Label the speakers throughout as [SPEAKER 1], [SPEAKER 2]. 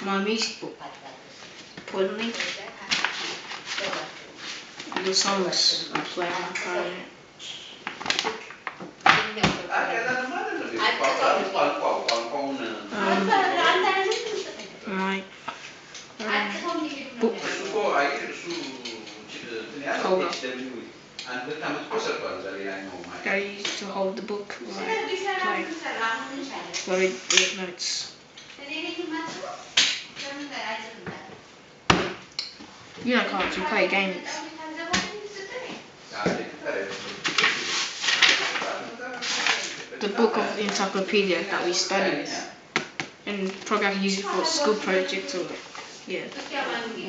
[SPEAKER 1] My music book. Putting the songs I play on my phone. My book holder. I used to hold the book when I play. So I read notes. You know, cards, you play games. The book of the encyclopedia that we studied. And probably I can use it for school projects or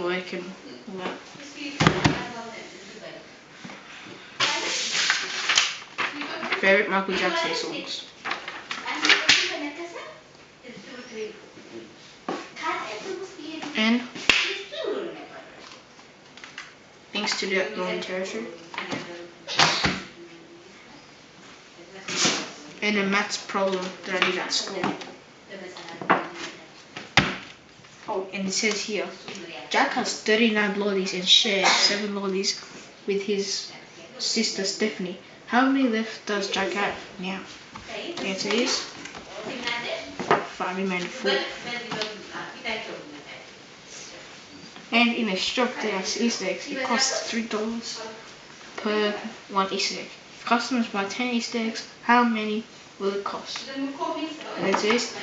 [SPEAKER 1] work and all that. Favorite Michael Jackson songs. And things to do at Northern Territory. And a maths problem that I did at school. Oh, and it says here, Jack has 39 lollies and shares 7 lollies with his sister Stephanie. How many left does Jack have now? The answer is 5 remaining 4. And in a shop there are Easter eggs. It costs $3 per 1 Easter egg. If customers buy 10 Easter eggs, how many will it cost? The answer is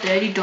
[SPEAKER 1] $30.